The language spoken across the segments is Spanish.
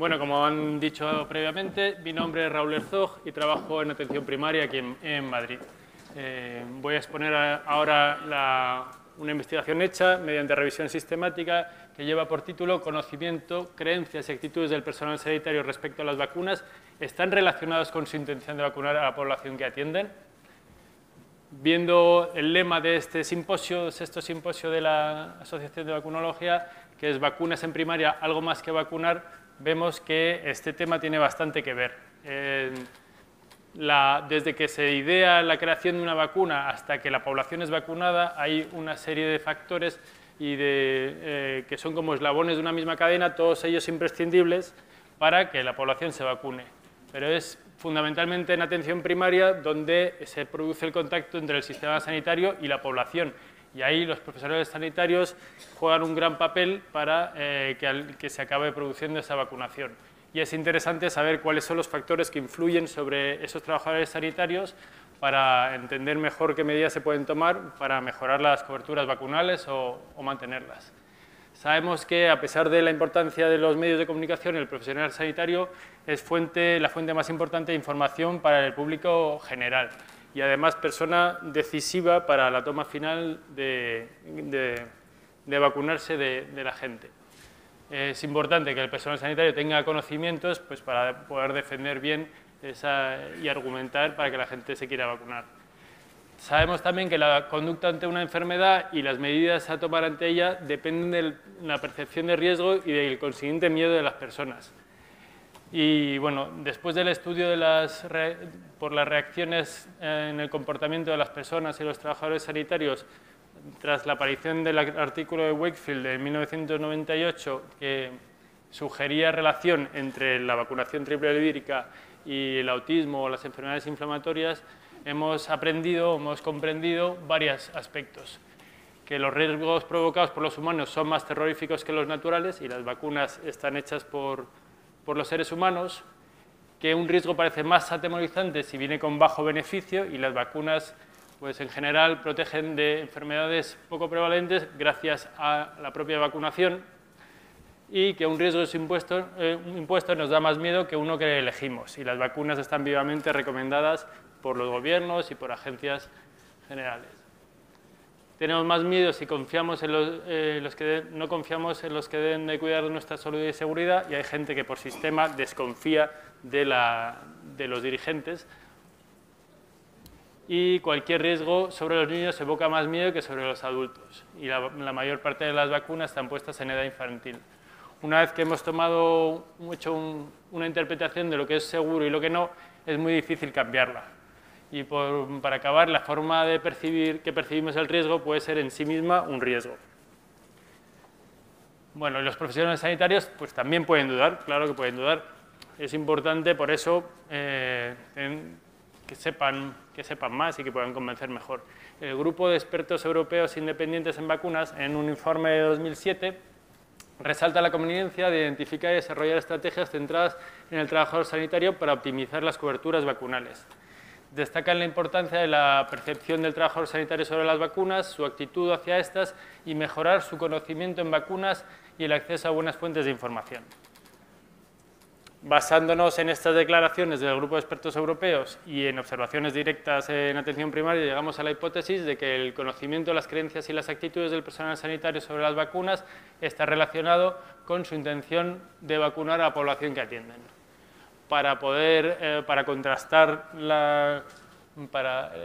Bueno, como han dicho previamente, mi nombre es Raúl Herzog y trabajo en atención primaria aquí en Madrid. Voy a exponer ahora una investigación hecha mediante revisión sistemática que lleva por título Conocimiento, creencias y actitudes del personal sanitario respecto a las vacunas están relacionados con su intención de vacunar a la población que atienden. Viendo el lema de este simposio, sexto simposio de la Asociación de Vacunología, que es vacunas en primaria, algo más que vacunar, vemos que este tema tiene bastante que ver. Desde que se idea la creación de una vacuna hasta que la población es vacunada, hay una serie de factores que son como eslabones de una misma cadena, todos ellos imprescindibles para que la población se vacune. Pero es fundamentalmente en atención primaria donde se produce el contacto entre el sistema sanitario y la población. Y ahí los profesionales sanitarios juegan un gran papel para que se acabe produciendo esa vacunación. Y es interesante saber cuáles son los factores que influyen sobre esos trabajadores sanitarios para entender mejor qué medidas se pueden tomar para mejorar las coberturas vacunales o mantenerlas. Sabemos que, a pesar de la importancia de los medios de comunicación, el profesional sanitario es la fuente más importante de información para el público general y, además, persona decisiva para la toma final de vacunarse de la gente. Es importante que el personal sanitario tenga conocimientos para poder defender bien y argumentar para que la gente se quiera vacunar. Sabemos también que la conducta ante una enfermedad y las medidas a tomar ante ella dependen de la percepción de riesgo y del consiguiente miedo de las personas. Y bueno, después del estudio por las reacciones en el comportamiento de las personas y los trabajadores sanitarios, tras la aparición del artículo de Wakefield de 1998 que sugería relación entre la vacunación triple vírica y el autismo o las enfermedades inflamatorias, hemos comprendido varios aspectos. Que los riesgos provocados por los humanos son más terroríficos que los naturales y las vacunas están hechas por los seres humanos, que un riesgo parece más atemorizante si viene con bajo beneficio y las vacunas pues en general protegen de enfermedades poco prevalentes gracias a la propia vacunación y que un riesgo impuesto nos da más miedo que uno que elegimos y las vacunas están vivamente recomendadas por los gobiernos y por agencias generales. Tenemos más miedo si confiamos en no confiamos en los que deben de cuidar de nuestra salud y seguridad y hay gente que por sistema desconfía de los dirigentes y cualquier riesgo sobre los niños evoca más miedo que sobre los adultos y la mayor parte de las vacunas están puestas en edad infantil. Una vez que hemos hecho una interpretación de lo que es seguro y lo que no, es muy difícil cambiarla. Y para acabar, la forma de que percibimos el riesgo puede ser en sí misma un riesgo. Bueno, los profesionales sanitarios pues también pueden dudar, claro que pueden dudar. Es importante, por eso, que sepan más y que puedan convencer mejor. El grupo de expertos europeos independientes en vacunas, en un informe de 2007, resalta la conveniencia de identificar y desarrollar estrategias centradas en el trabajador sanitario para optimizar las coberturas vacunales. Destacan la importancia de la percepción del trabajador sanitario sobre las vacunas, su actitud hacia estas y mejorar su conocimiento en vacunas y el acceso a buenas fuentes de información. Basándonos en estas declaraciones del grupo de expertos europeos y en observaciones directas en atención primaria, llegamos a la hipótesis de que el conocimiento, las creencias y las actitudes del personal sanitario sobre las vacunas está relacionado con su intención de vacunar a la población que atienden. Para contrastar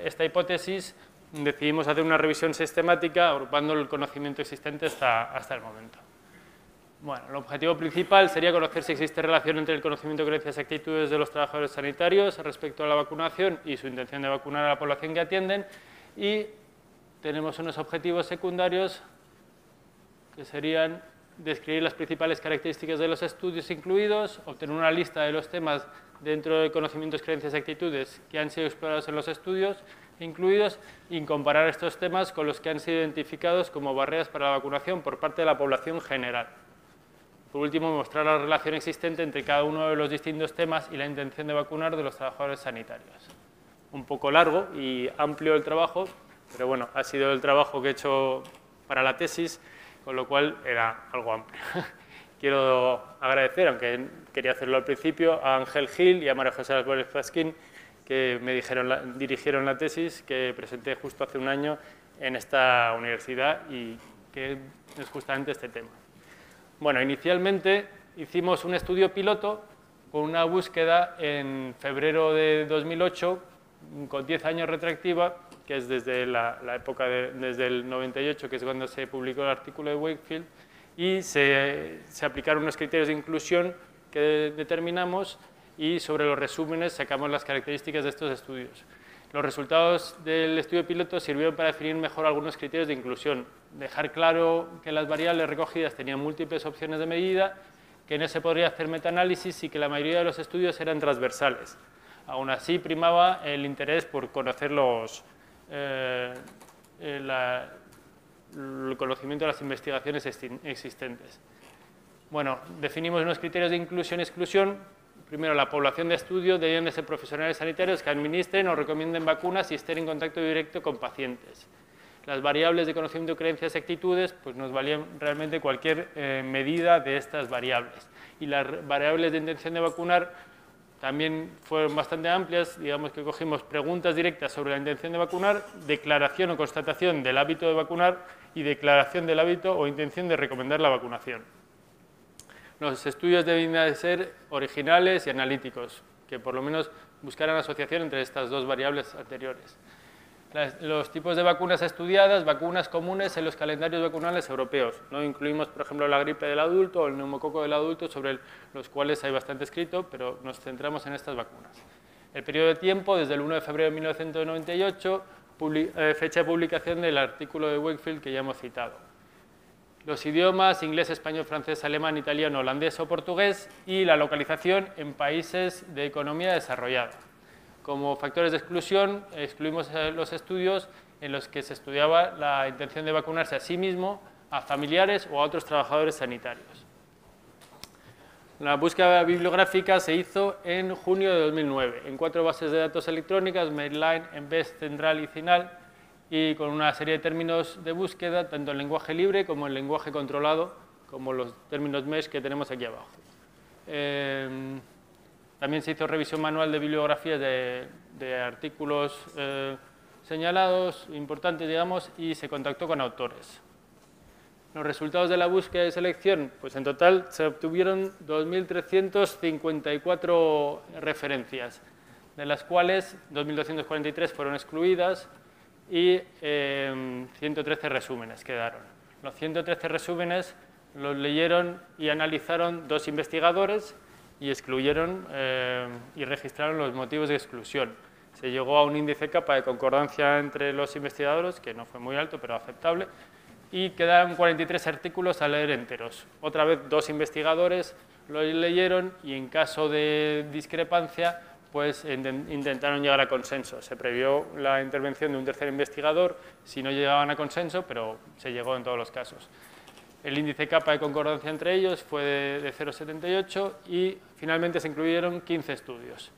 esta hipótesis, decidimos hacer una revisión sistemática agrupando el conocimiento existente hasta el momento. Bueno, el objetivo principal sería conocer si existe relación entre el conocimiento, creencias y actitudes de los trabajadores sanitarios respecto a la vacunación y su intención de vacunar a la población que atienden y tenemos unos objetivos secundarios que serían describir las principales características de los estudios incluidos, obtener una lista de los temas dentro de conocimientos, creencias y actitudes que han sido explorados en los estudios incluidos y comparar estos temas con los que han sido identificados como barreras para la vacunación por parte de la población general. Por último, mostrar la relación existente entre cada uno de los distintos temas y la intención de vacunar de los trabajadores sanitarios. Un poco largo y amplio el trabajo, pero bueno, ha sido el trabajo que he hecho para la tesis, con lo cual era algo amplio. quiero agradecer, aunque quería hacerlo al principio, a Ángel Gil y a María José Álvarez Pasquín, que me dirigieron la tesis que presenté justo hace un año en esta universidad y que es justamente este tema. Bueno, inicialmente hicimos un estudio piloto con una búsqueda en febrero de 2008 con 10 años retroactiva, que es desde la época desde el 98, que es cuando se publicó el artículo de Wakefield, y se aplicaron unos criterios de inclusión que determinamos y sobre los resúmenes sacamos las características de estos estudios. Los resultados del estudio piloto sirvieron para definir mejor algunos criterios de inclusión, dejar claro que las variables recogidas tenían múltiples opciones de medida, que no se podría hacer metaanálisis y que la mayoría de los estudios eran transversales. Aún así, primaba el interés por conocer el conocimiento de las investigaciones existentes. Bueno, definimos unos criterios de inclusión y exclusión. Primero, la población de estudio debían de ser profesionales sanitarios que administren o recomienden vacunas y estén en contacto directo con pacientes. Las variables de conocimiento, creencias y actitudes pues nos valían realmente cualquier medida de estas variables. Y las variables de intención de vacunar también fueron bastante amplias, digamos que cogimos preguntas directas sobre la intención de vacunar, declaración o constatación del hábito de vacunar y declaración del hábito o intención de recomendar la vacunación. Los estudios deben de ser originales y analíticos, que por lo menos buscaran asociación entre estas dos variables anteriores. Los tipos de vacunas estudiadas, vacunas comunes en los calendarios vacunales europeos. No incluimos, por ejemplo, la gripe del adulto o el neumococo del adulto, sobre los cuales hay bastante escrito, pero nos centramos en estas vacunas. El periodo de tiempo, desde el 1 de febrero de 1998, fecha de publicación del artículo de Wakefield que ya hemos citado. Los idiomas, inglés, español, francés, alemán, italiano, holandés o portugués, y la localización en países de economía desarrollada. Como factores de exclusión, excluimos los estudios en los que se estudiaba la intención de vacunarse a sí mismo, a familiares o a otros trabajadores sanitarios. La búsqueda bibliográfica se hizo en junio de 2009, en 4 bases de datos electrónicas, Medline, Embed, Central y Cinal, y con una serie de términos de búsqueda, tanto en lenguaje libre como en lenguaje controlado, como los términos MESH que tenemos aquí abajo. También se hizo revisión manual de bibliografías de artículos señalados, importantes, digamos, y se contactó con autores. Los resultados de la búsqueda de selección, pues en total se obtuvieron 2.354 referencias, de las cuales 2.243 fueron excluidas y 113 resúmenes quedaron. Los 113 resúmenes los leyeron y analizaron 2 investigadores y excluyeron y registraron los motivos de exclusión. Se llegó a un índice capa de concordancia entre los investigadores, que no fue muy alto, pero aceptable, y quedaron 43 artículos a leer enteros. Otra vez 2 investigadores lo leyeron y en caso de discrepancia pues intentaron llegar a consenso. Se previó la intervención de un tercer investigador si no llegaban a consenso, pero se llegó en todos los casos. El índice capa de concordancia entre ellos fue de 0,78 y finalmente se incluyeron 15 estudios.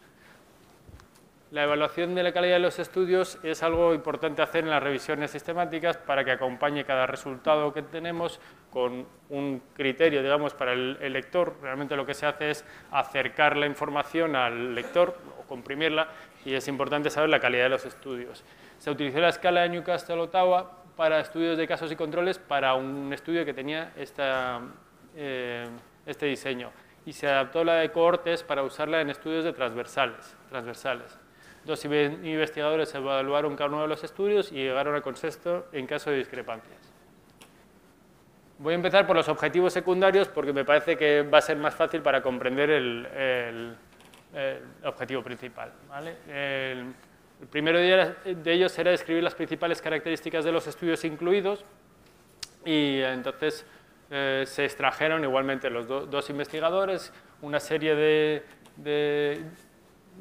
La evaluación de la calidad de los estudios es algo importante hacer en las revisiones sistemáticas para que acompañe cada resultado que tenemos con un criterio, digamos, para el lector. Realmente lo que se hace es acercar la información al lector o comprimirla y es importante saber la calidad de los estudios. Se utilizó la escala de Newcastle-Ottawa para estudios de casos y controles para un estudio que tenía este diseño y se adaptó la de cohortes para usarla en estudios de transversales. 2 investigadores evaluaron cada uno de los estudios y llegaron a consenso en caso de discrepancias. Voy a empezar por los objetivos secundarios porque me parece que va a ser más fácil para comprender el objetivo principal, ¿vale? El primero de ellos era describir las principales características de los estudios incluidos y entonces se extrajeron igualmente los dos investigadores una serie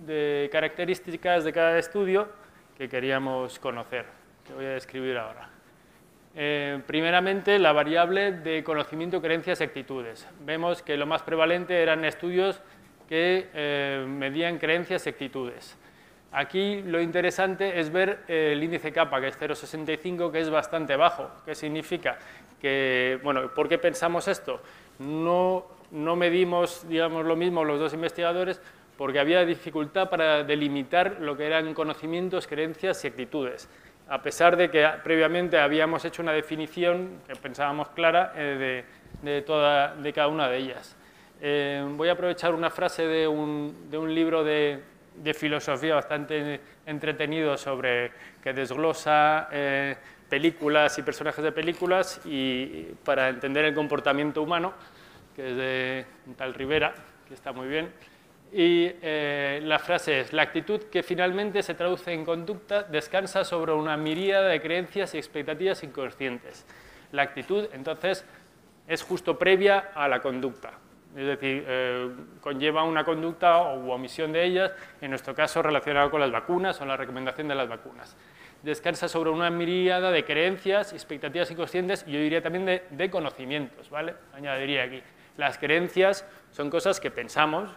de características de cada estudio que queríamos conocer, que voy a describir ahora. Primeramente, la variable de conocimiento, creencias y actitudes. Vemos que lo más prevalente eran estudios que medían creencias y actitudes. Aquí lo interesante es ver el índice capa, que es 0,65, que es bastante bajo. ¿Qué significa? Que, bueno, ¿por qué pensamos esto? no medimos, digamos, lo mismo los dos investigadores porque había dificultad para delimitar lo que eran conocimientos, creencias y actitudes, a pesar de que previamente habíamos hecho una definición que pensábamos clara de cada una de ellas. Voy a aprovechar una frase de un libro de filosofía bastante entretenido que desglosa películas y personajes de películas y para entender el comportamiento humano, que es de un tal Rivera, que está muy bien. Y la frase es: la actitud que finalmente se traduce en conducta descansa sobre una miríada de creencias y expectativas inconscientes. La actitud, entonces, es justo previa a la conducta. Es decir, conlleva una conducta o omisión de ellas, en nuestro caso relacionada con las vacunas o la recomendación de las vacunas. Descansa sobre una miríada de creencias, expectativas inconscientes y yo diría también de conocimientos, ¿vale? Añadiría aquí. Las creencias son cosas que pensamos,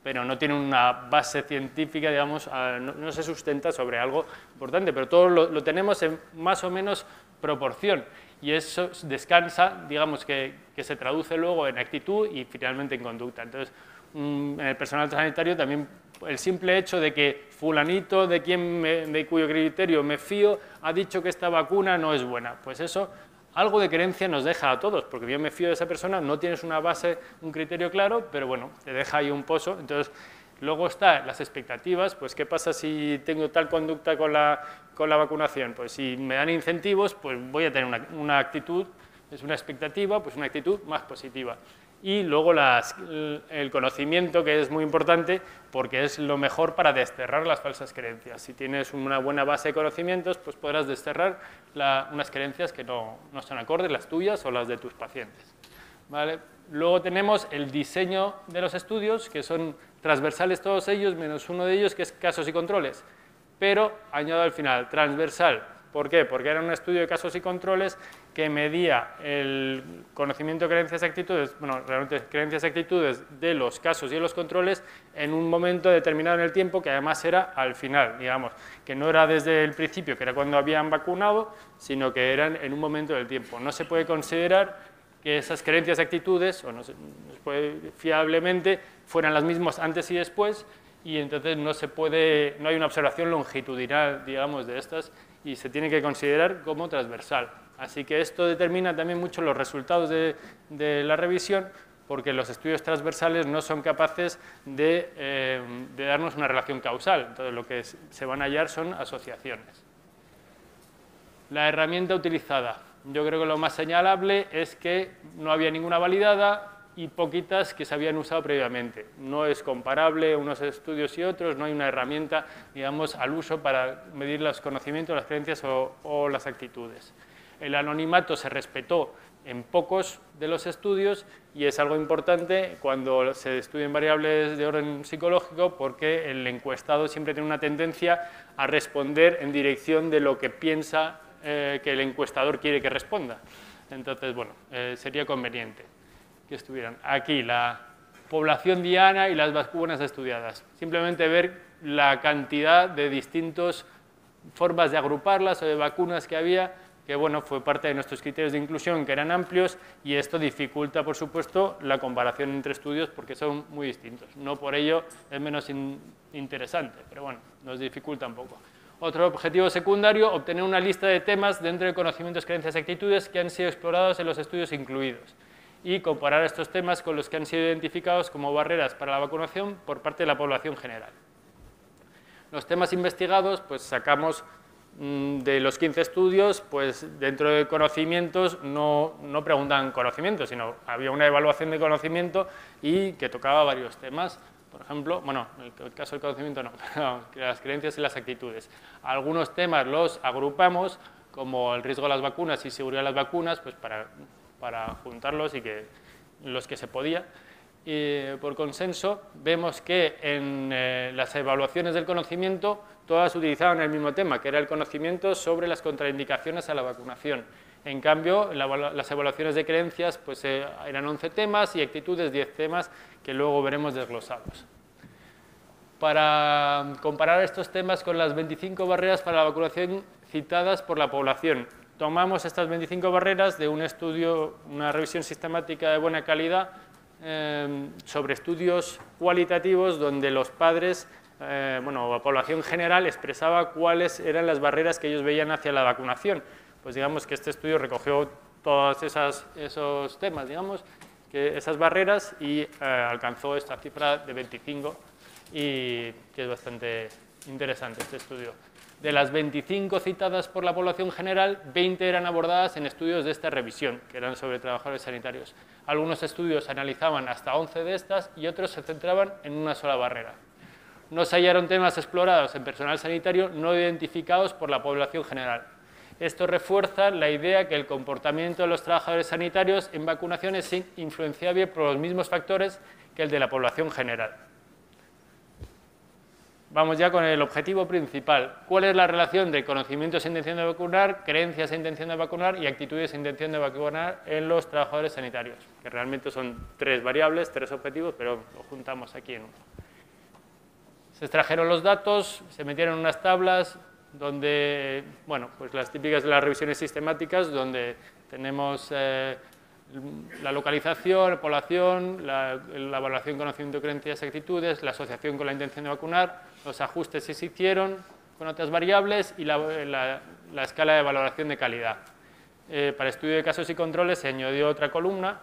pero no tienen una base científica, digamos, no se sustenta sobre algo importante, pero todo lo tenemos en más o menos proporción. Y eso descansa, digamos, que se traduce luego en actitud y finalmente en conducta. Entonces, en el personal sanitario también el simple hecho de que fulanito, de cuyo criterio me fío, ha dicho que esta vacuna no es buena, pues eso algo de creencia nos deja a todos, porque yo me fío de esa persona, no tienes una base, un criterio claro, pero bueno, te deja ahí un pozo. Entonces, luego están las expectativas, pues ¿qué pasa si tengo tal conducta con la vacunación? Pues si me dan incentivos, pues voy a tener una actitud, es una expectativa, pues una actitud más positiva. Y luego el conocimiento, que es muy importante, porque es lo mejor para desterrar las falsas creencias. Si tienes una buena base de conocimientos, pues podrás desterrar unas creencias que no son acordes, las tuyas o las de tus pacientes, ¿vale? Luego tenemos el diseño de los estudios, que son transversales todos ellos, menos uno de ellos, que es casos y controles. Pero, añado al final, transversal. ¿Por qué? Porque era un estudio de casos y controles que medía el conocimiento de creencias y actitudes, bueno, realmente creencias y actitudes de los casos y de los controles en un momento determinado en el tiempo, que además era al final, digamos, que no era desde el principio, que era cuando habían vacunado, sino que eran en un momento del tiempo. No se puede considerar que esas creencias y actitudes, o no se puede fiablemente, fueran las mismas antes y después, y entonces no hay una observación longitudinal, digamos, de estas, y se tiene que considerar como transversal. Así que esto determina también mucho los resultados de la revisión, porque los estudios transversales no son capaces de darnos una relación causal. Entonces, lo que se van a hallar son asociaciones. La herramienta utilizada. Yo creo que lo más señalable es que no había ninguna validada y poquitas que se habían usado previamente. No es comparable unos estudios y otros, no hay una herramienta, digamos, al uso para medir los conocimientos, las creencias o las actitudes. El anonimato se respetó en pocos de los estudios y es algo importante cuando se estudian variables de orden psicológico, porque el encuestado siempre tiene una tendencia a responder en dirección de lo que piensa que el encuestador quiere que responda. Entonces, bueno, sería conveniente que estuvieran aquí la población diana y las vacunas estudiadas. Simplemente ver la cantidad de distintas formas de agruparlas o de vacunas que había, que bueno, fue parte de nuestros criterios de inclusión, que eran amplios, y esto dificulta, por supuesto, la comparación entre estudios porque son muy distintos. No por ello es menos interesante, pero bueno, nos dificulta un poco. Otro objetivo secundario, obtener una lista de temas dentro de conocimientos, creencias y actitudes que han sido explorados en los estudios incluidos y comparar estos temas con los que han sido identificados como barreras para la vacunación por parte de la población general. Los temas investigados, pues sacamos de los 15 estudios, pues dentro de conocimientos no preguntan conocimientos, sino había una evaluación de conocimiento y que tocaba varios temas. Por ejemplo, bueno, en el caso del conocimiento no, pero las creencias y las actitudes. Algunos temas los agrupamos, como el riesgo de las vacunas y seguridad de las vacunas, pues para juntarlos y que los que se podía. Y por consenso, vemos que en las evaluaciones del conocimiento todas utilizaban el mismo tema, que era el conocimiento sobre las contraindicaciones a la vacunación. En cambio, las evaluaciones de creencias pues, eran 11 temas y actitudes 10 temas que luego veremos desglosados. Para comparar estos temas con las 25 barreras para la vacunación citadas por la población, tomamos estas 25 barreras de un estudio, una revisión sistemática de buena calidad sobre estudios cualitativos donde los padres, la población general expresaba cuáles eran las barreras que ellos veían hacia la vacunación. Pues digamos que este estudio recogió todos esos temas, digamos, esas barreras y alcanzó esta cifra de 25 y que es bastante interesante este estudio. De las 25 citadas por la población general, 20 eran abordadas en estudios de esta revisión, que eran sobre trabajadores sanitarios. Algunos estudios analizaban hasta 11 de estas y otros se centraban en una sola barrera. No se hallaron temas explorados en personal sanitario no identificados por la población general. Esto refuerza la idea que el comportamiento de los trabajadores sanitarios en vacunación es influenciable por los mismos factores que el de la población general. Vamos ya con el objetivo principal. ¿Cuál es la relación de conocimientos e intención de vacunar, creencias e intención de vacunar y actitudes e intención de vacunar en los trabajadores sanitarios? Que realmente son 3 variables, 3 objetivos, pero lo juntamos aquí en uno. Se extrajeron los datos, se metieron en unas tablas donde, pues las típicas de las revisiones sistemáticas, donde tenemos la localización, la población, la evaluación, conocimiento, creencias y actitudes, la asociación con la intención de vacunar, los ajustes que se hicieron con otras variables y la escala de valoración de calidad. Para estudio de casos y controles se añadió otra columna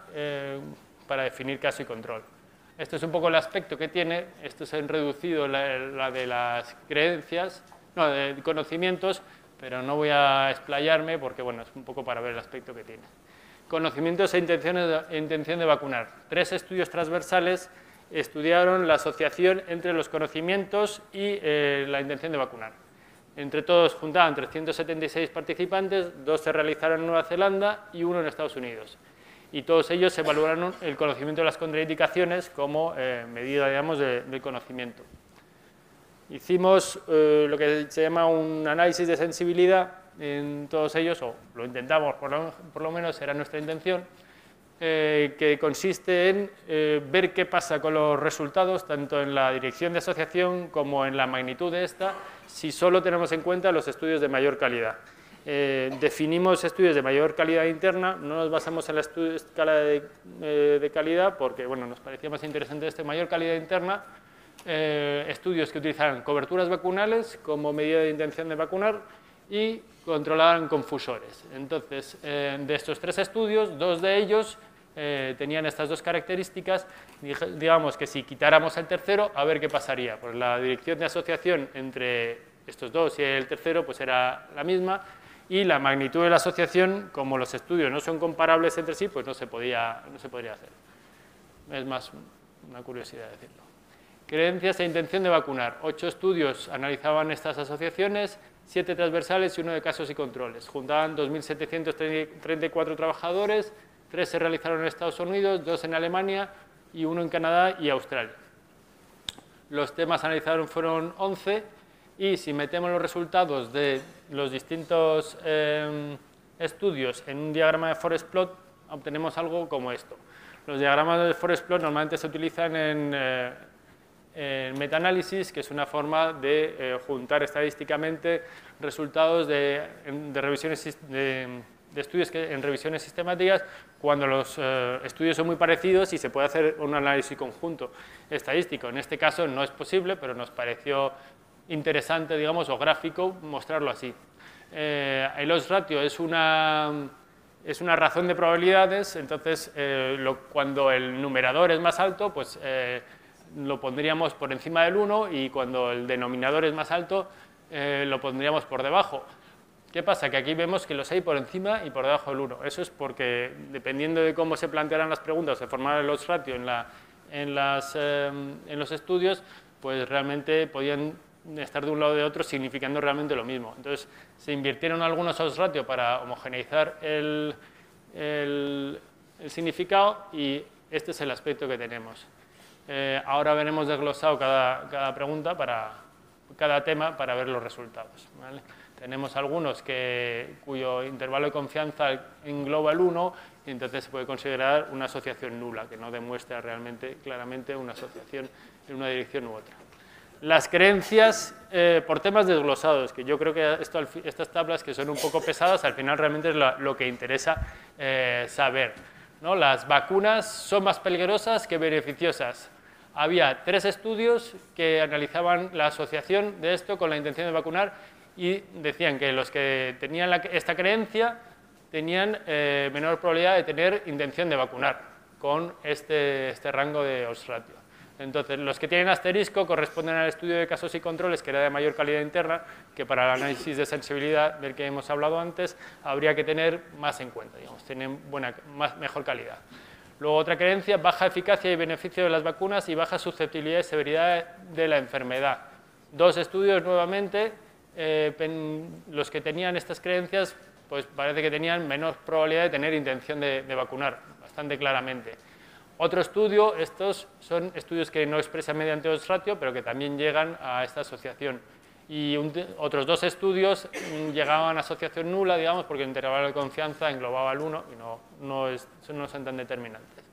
para definir caso y control. Este es un poco el aspecto que tiene. Estos han reducido la de las creencias, de conocimientos, pero no voy a explayarme porque es un poco para ver el aspecto que tiene. Conocimientos e intención de vacunar. 3 estudios transversales estudiaron la asociación entre los conocimientos y la intención de vacunar. Entre todos juntaban 376 participantes, 2 se realizaron en Nueva Zelanda y 1 en Estados Unidos. Y todos ellos evaluaron el conocimiento de las contraindicaciones como medida, digamos, del conocimiento. Hicimos lo que se llama un análisis de sensibilidad en todos ellos, o lo intentamos, por lo menos era nuestra intención, que consiste en ver qué pasa con los resultados, tanto en la dirección de asociación como en la magnitud de esta, si solo tenemos en cuenta los estudios de mayor calidad. Definimos estudios de mayor calidad interna, no nos basamos en la escala de calidad, porque nos parecía más interesante este mayor calidad interna, estudios que utilizaran coberturas vacunales como medida de intención de vacunar y controlaban confusores. Entonces, de estos 3 estudios, 2 de ellos tenían estas 2 características. Digamos que si quitáramos el tercero, a ver qué pasaría. Pues la dirección de asociación entre estos 2 y el tercero pues era la misma, y la magnitud de la asociación, como los estudios no son comparables entre sí, pues no se podría hacer. Es más una curiosidad decirlo. Creencias e intención de vacunar. 8 estudios analizaban estas asociaciones, 7 transversales y 1 de casos y controles. Juntaban 2.734 trabajadores, 3 se realizaron en Estados Unidos, 2 en Alemania y 1 en Canadá y Australia. Los temas analizados fueron 11 y si metemos los resultados de los distintos estudios en un diagrama de forest plot, obtenemos algo como esto. Los diagramas de forest plot normalmente se utilizan en metaanálisis, que es una forma de juntar estadísticamente resultados de revisiones de estudios en revisiones sistemáticas cuando los estudios son muy parecidos y se puede hacer un análisis conjunto estadístico. En este caso no es posible, pero nos pareció interesante, digamos, o gráfico mostrarlo así. El odds ratio es una razón de probabilidades, entonces cuando el numerador es más alto, pues lo pondríamos por encima del 1 y cuando el denominador es más alto, lo pondríamos por debajo. ¿Qué pasa? Que aquí vemos que los hay por encima y por debajo del 1. Eso es porque, dependiendo de cómo se plantearan las preguntas, se formara el odds ratio en los estudios, pues realmente podían estar de un lado o de otro significando realmente lo mismo. Entonces, se invirtieron algunos odds ratio para homogeneizar el significado y este es el aspecto que tenemos. Ahora veremos desglosado cada pregunta, cada tema, para ver los resultados, ¿vale? Tenemos algunos cuyo intervalo de confianza engloba el 1 y entonces se puede considerar una asociación nula, que no demuestra realmente claramente una asociación en una dirección u otra. Las creencias por temas desglosados, que yo creo que estas tablas que son un poco pesadas, al final realmente es lo que interesa saber, ¿no? Las vacunas son más peligrosas que beneficiosas. Había 3 estudios que analizaban la asociación de esto con la intención de vacunar y decían que los que tenían esta creencia tenían menor probabilidad de tener intención de vacunar con este rango de odds ratio. Entonces, los que tienen asterisco corresponden al estudio de casos y controles, que era de mayor calidad interna, que para el análisis de sensibilidad del que hemos hablado antes, habría que tener más en cuenta, digamos, tienen mejor calidad. Luego, otra creencia, baja eficacia y beneficio de las vacunas y baja susceptibilidad y severidad de la enfermedad. 2 estudios nuevamente, los que tenían estas creencias, pues parece que tenían menor probabilidad de tener intención de vacunar, bastante claramente. Otro estudio, estos son estudios que no expresan mediante odds ratio, pero que también llegan a esta asociación. Y otros 2 estudios llegaban a asociación nula, digamos, porque el intervalo de confianza englobaba el 1 y no son tan determinantes.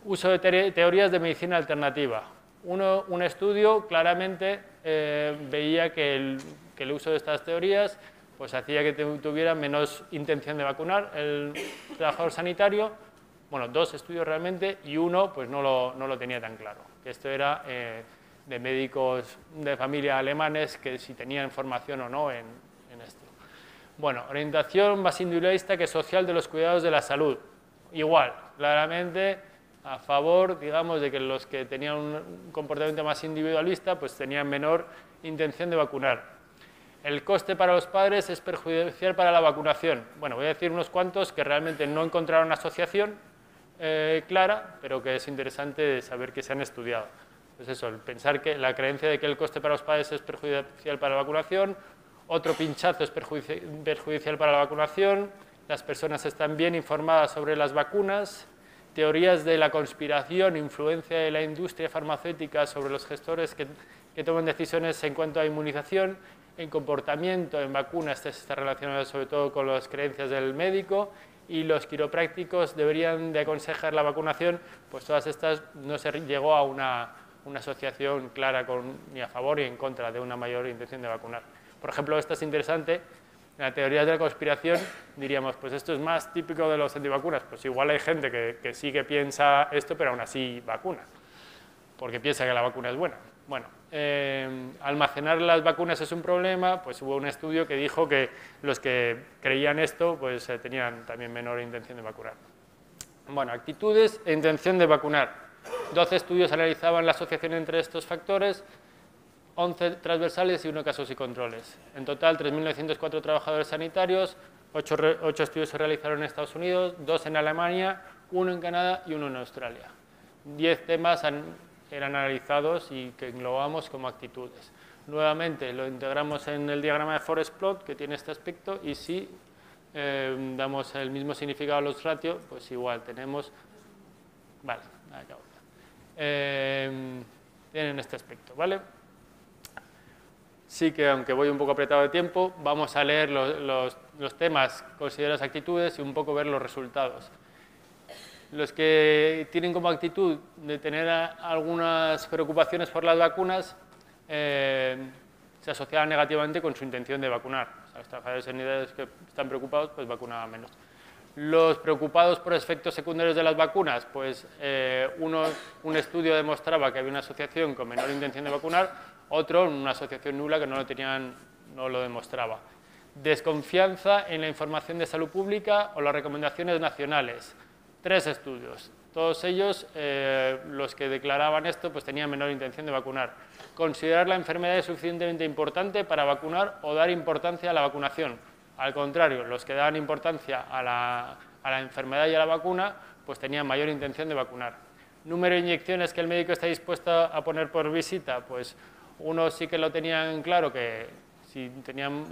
Uso de teorías de medicina alternativa. Un estudio claramente veía que el uso de estas teorías pues hacía que tuviera menos intención de vacunar el trabajador sanitario. Bueno, 2 estudios realmente y uno pues no lo tenía tan claro. Esto era de médicos de familia alemanes que si tenían formación o no en esto. Bueno, orientación más individualista que social de los cuidados de la salud. Igual, claramente a favor, digamos, de que los que tenían un comportamiento más individualista pues tenían menor intención de vacunar. El coste para los padres es perjudicial para la vacunación. Bueno, voy a decir unos cuantos que realmente no encontraron asociación clara, pero que es interesante saber que se han estudiado. Pues eso, el pensar que la creencia de que el coste para los padres es perjudicial para la vacunación, otro pinchazo es perjudicial para la vacunación, las personas están bien informadas sobre las vacunas, teorías de la conspiración, influencia de la industria farmacéutica sobre los gestores que toman decisiones en cuanto a inmunización, en comportamiento, en vacunas, está relacionado sobre todo con las creencias del médico, y los quiroprácticos deberían de aconsejar la vacunación, pues todas estas no se llegó a una asociación clara ni a favor ni en contra de una mayor intención de vacunar. Por ejemplo, esta es interesante, en la teoría de la conspiración diríamos, pues esto es más típico de los antivacunas, pues igual hay gente que sí que piensa esto, pero aún así vacuna, porque piensa que la vacuna es buena. Bueno, almacenar las vacunas es un problema, pues hubo un estudio que dijo que los que creían esto pues tenían también menor intención de vacunar. Bueno, actitudes e intención de vacunar. 12 estudios analizaban la asociación entre estos factores, 11 transversales y 1 casos y controles. En total, 3.904 trabajadores sanitarios, 8 estudios se realizaron en Estados Unidos, 2 en Alemania, 1 en Canadá y 1 en Australia. 10 temas eran analizados y que englobamos como actitudes. Nuevamente lo integramos en el diagrama de Forest Plot, que tiene este aspecto, y si damos el mismo significado a los ratios, pues igual tenemos... Vale, tienen este aspecto, ¿vale? Sí que, aunque voy un poco apretado de tiempo, vamos a leer los temas considerados actitudes y un poco ver los resultados. Los que tienen como actitud de tener algunas preocupaciones por las vacunas se asociaban negativamente con su intención de vacunar. O sea, los trabajadores sanitarios que están preocupados, pues vacunaban menos. Los preocupados por efectos secundarios de las vacunas, pues un estudio demostraba que había una asociación con menor intención de vacunar, otro, una asociación nula que no lo demostraba. Desconfianza en la información de salud pública o las recomendaciones nacionales. 3 estudios, todos ellos, los que declaraban esto, pues tenían menor intención de vacunar. Considerar la enfermedad es suficientemente importante para vacunar o dar importancia a la vacunación. Al contrario, los que daban importancia a la enfermedad y a la vacuna, pues tenían mayor intención de vacunar. Número de inyecciones que el médico está dispuesto a poner por visita, pues unos sí que lo tenían claro, que si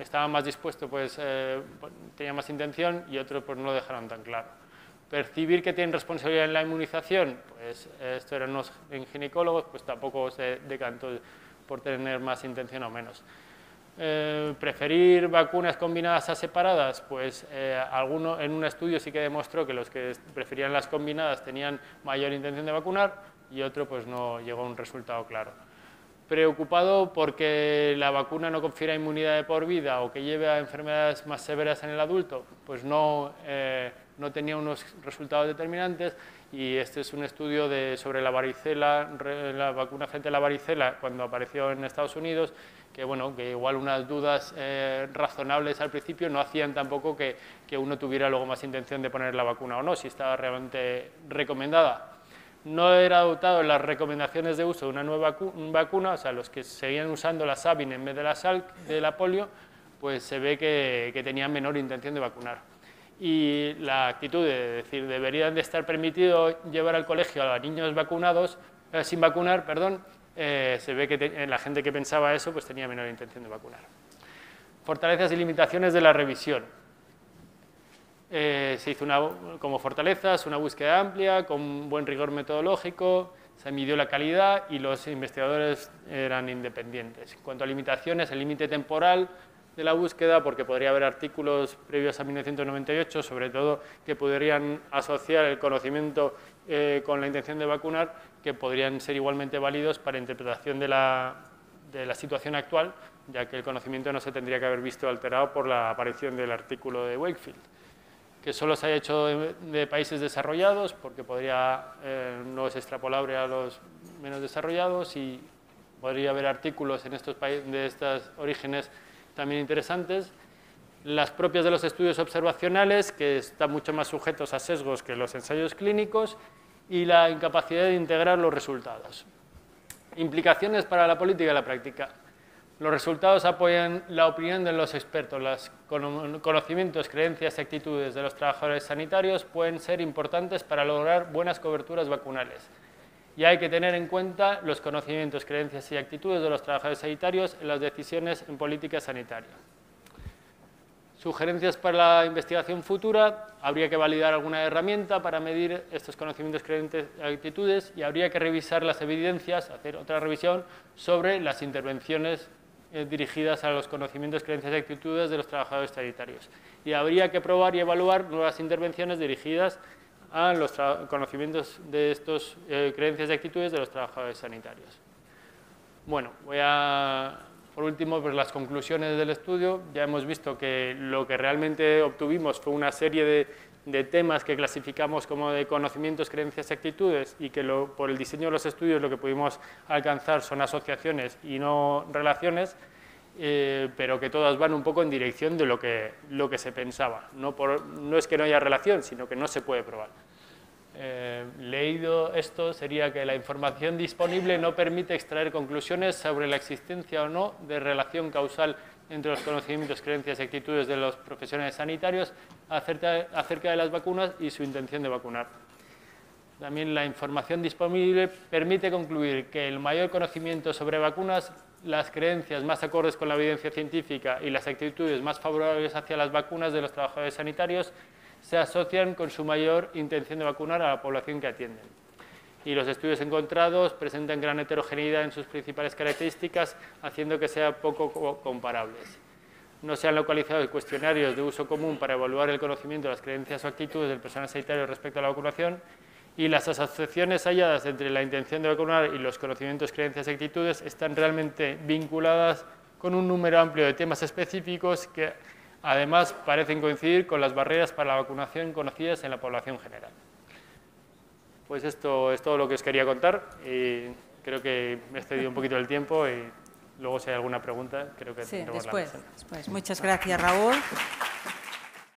estaban más dispuestos, pues tenían más intención, y otros pues no lo dejaron tan claro. Percibir que tienen responsabilidad en la inmunización, pues esto eran unos ginecólogos, pues tampoco se decantó por tener más intención o menos. Preferir vacunas combinadas a separadas, pues en un estudio sí que demostró que los que preferían las combinadas tenían mayor intención de vacunar y otro pues no llegó a un resultado claro. preocupado porque la vacuna no confiera inmunidad de por vida o que lleve a enfermedades más severas en el adulto, pues no tenía unos resultados determinantes, y este es un estudio sobre la varicela, la vacuna frente a la varicela cuando apareció en Estados Unidos, que bueno, que igual unas dudas razonables al principio no hacían tampoco que uno tuviera luego más intención de poner la vacuna o no, si estaba realmente recomendada. No era adoptado en las recomendaciones de uso de una nueva vacuna, o sea, los que seguían usando la Sabin en vez de la Salk, de la polio, pues se ve que tenían menor intención de vacunar. Y la actitud de decir, deberían de estar permitido llevar al colegio a los niños vacunados, sin vacunar, perdón, se ve que la gente que pensaba eso pues tenía menor intención de vacunar. Fortalezas y limitaciones de la revisión. Se hizo como fortalezas una búsqueda amplia, con buen rigor metodológico, se midió la calidad y los investigadores eran independientes. En cuanto a limitaciones, el límite temporal de la búsqueda, porque podría haber artículos previos a 1998, sobre todo, que podrían asociar el conocimiento con la intención de vacunar, que podrían ser igualmente válidos para interpretación de la situación actual, ya que el conocimiento no se tendría que haber visto alterado por la aparición del artículo de Wakefield. Que solo se haya hecho de países desarrollados, porque no es extrapolable a los menos desarrollados, y podría haber artículos en estos países de estos orígenes también interesantes. Las propias de los estudios observacionales, que están mucho más sujetos a sesgos que los ensayos clínicos, y la incapacidad de integrar los resultados. Implicaciones para la política y la práctica. Los resultados apoyan la opinión de los expertos. Los conocimientos, creencias y actitudes de los trabajadores sanitarios pueden ser importantes para lograr buenas coberturas vacunales. Y hay que tener en cuenta los conocimientos, creencias y actitudes de los trabajadores sanitarios en las decisiones en política sanitaria. Sugerencias para la investigación futura. Habría que validar alguna herramienta para medir estos conocimientos, creencias y actitudes, y habría que revisar las evidencias, hacer otra revisión sobre las intervenciones dirigidas a los conocimientos, creencias y actitudes de los trabajadores sanitarios. Y habría que probar y evaluar nuevas intervenciones dirigidas a los conocimientos de estos creencias y actitudes de los trabajadores sanitarios. Bueno, por último, pues las conclusiones del estudio. Ya hemos visto que lo que realmente obtuvimos fue una serie de temas que clasificamos como de conocimientos, creencias y actitudes, y que por el diseño de los estudios lo que pudimos alcanzar son asociaciones y no relaciones, pero que todas van un poco en dirección de lo que se pensaba. No es que no haya relación, sino que no se puede probar. Leído esto, sería que la información disponible no permite extraer conclusiones sobre la existencia o no de relación causal entre los conocimientos, creencias y actitudes de los profesionales sanitarios acerca de las vacunas y su intención de vacunar. También la información disponible permite concluir que el mayor conocimiento sobre vacunas, las creencias más acordes con la evidencia científica y las actitudes más favorables hacia las vacunas de los trabajadores sanitarios se asocian con su mayor intención de vacunar a la población que atienden. Y los estudios encontrados presentan gran heterogeneidad en sus principales características, haciendo que sean poco comparables. No se han localizado cuestionarios de uso común para evaluar el conocimiento de las creencias o actitudes del personal sanitario respecto a la vacunación, y las asociaciones halladas entre la intención de vacunar y los conocimientos, creencias y actitudes están realmente vinculadas con un número amplio de temas específicos que además parecen coincidir con las barreras para la vacunación conocidas en la población general. Pues esto es todo lo que os quería contar, y creo que me he excedido un poquito del tiempo, y luego si hay alguna pregunta creo que tendremos la mesa. Después. Muchas gracias, Raúl.